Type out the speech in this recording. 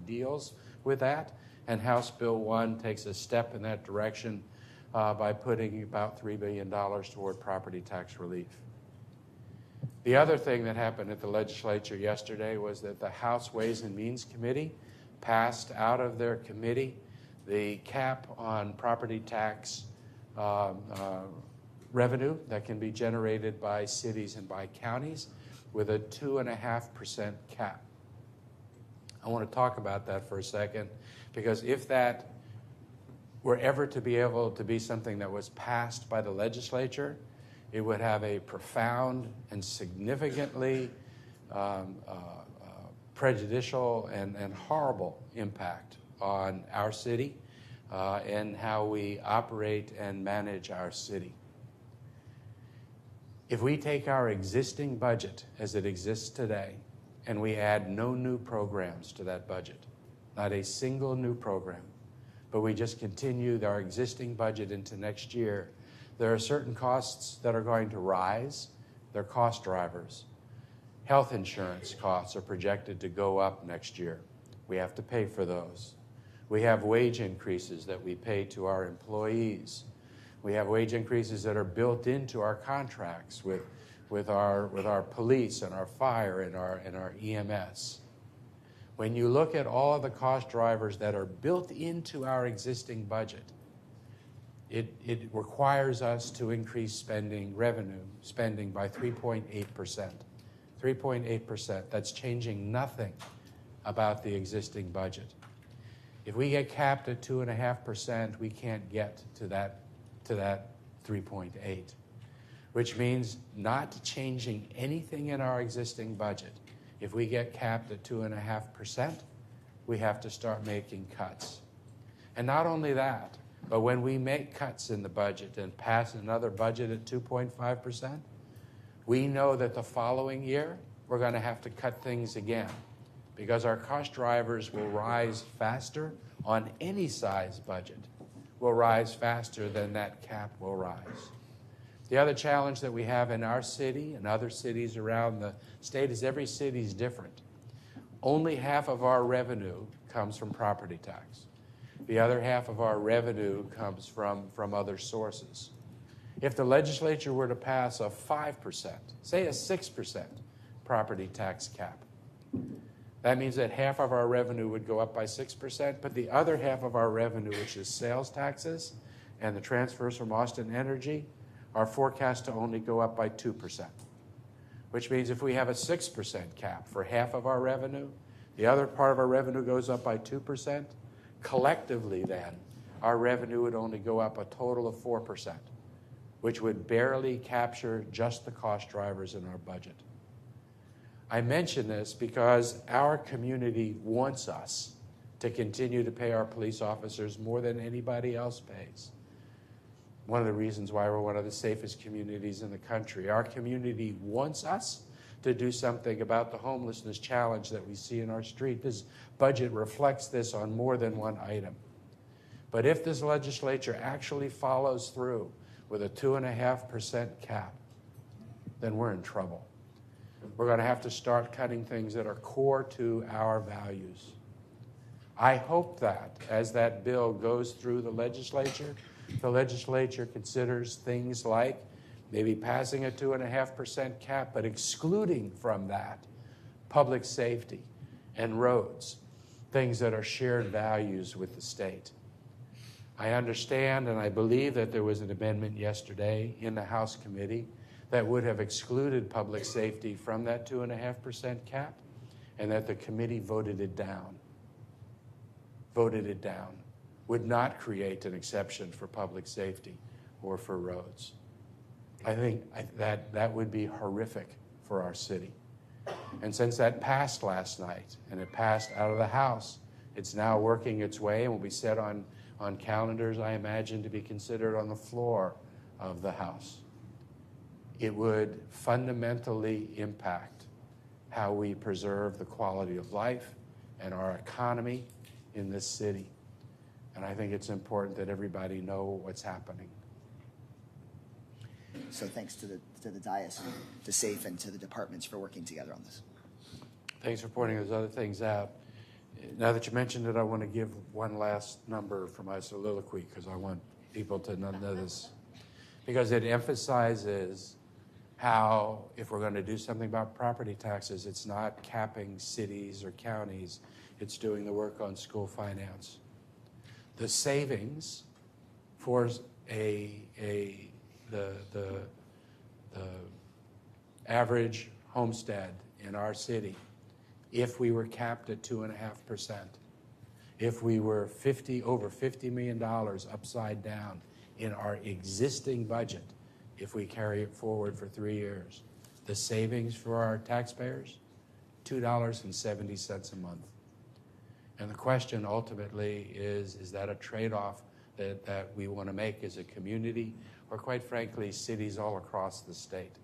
deals with that. And House Bill 1 takes a step in that direction by putting about $3 billion toward property tax relief. The other thing that happened at the legislature yesterday was that the House Ways and Means Committee passed out of their committee the cap on property tax revenue that can be generated by cities and by counties with a 2.5% cap. I want to talk about that for a second, because if that were ever to be able to be something that was passed by the legislature, it would have a profound and significantly prejudicial and horrible impact on our city and how we operate and manage our city. If we take our existing budget as it exists today and we add no new programs to that budget, not a single new program, but we just continue our existing budget into next year, there are certain costs that are going to rise. They're cost drivers. Health insurance costs are projected to go up next year. We have to pay for those. We have wage increases that we pay to our employees. We have wage increases that are built into our contracts with our police and our fire and our EMS. When you look at all of the cost drivers that are built into our existing budget, it requires us to increase spending by 3.8%. 3.8%. That's changing nothing about the existing budget. If we get capped at 2.5%, we can't get to that 3.8, which means not changing anything in our existing budget. If we get capped at 2.5%, we have to start making cuts. And not only that, but when we make cuts in the budget and pass another budget at 2.5%, we know that the following year we're going to have to cut things again, because our cost drivers will rise faster on any size budget, will rise faster than that cap will rise. The other challenge that we have in our city and other cities around the state is every city is different. Only half of our revenue comes from property tax. The other half of our revenue comes from other sources. If the legislature were to pass a 5%, say a 6% property tax cap, that means that half of our revenue would go up by 6%, but the other half of our revenue, which is sales taxes and the transfers from Austin Energy, are forecast to only go up by 2%, which means if we have a 6% cap for half of our revenue, the other part of our revenue goes up by 2%, collectively then, our revenue would only go up a total of 4%, which would barely capture just the cost drivers in our budget. I mention this because our community wants us to continue to pay our police officers more than anybody else pays. One of the reasons why we're one of the safest communities in the country. Our community wants us to do something about the homelessness challenge that we see in our street. This budget reflects this on more than one item. But if this legislature actually follows through with a 2.5% cap, then we're in trouble. We're going to have to start cutting things that are core to our values. I hope that as that bill goes through the legislature considers things like maybe passing a 2.5% cap, but excluding from that public safety and roads, things that are shared values with the state. I understand and I believe that there was an amendment yesterday in the House committee that would have excluded public safety from that 2.5% cap, and that the committee voted it down. Would not create an exception for public safety or for roads. I think that would be horrific for our city. And since that passed last night, and it passed out of the House, it's now working its way and will be set on calendars, I imagine, to be considered on the floor of the House. It would fundamentally impact how we preserve the quality of life and our economy in this city. And I think it's important that everybody know what's happening. So thanks to the dais, to SAFE, and to the departments for working together on this. Thanks for pointing those other things out. Now that you mentioned it, I want to give one last number for my soliloquy because I want people to know this. Because it emphasizes how, if we're going to do something about property taxes, it's not capping cities or counties, it's doing the work on school finance. The savings for the average homestead in our city, if we were capped at 2.5%, if we were over $50 million upside down in our existing budget, if we carry it forward for 3 years, the savings for our taxpayers, $2.70 a month. And the question ultimately is that a trade-off that we want to make as a community, or quite frankly, cities all across the state?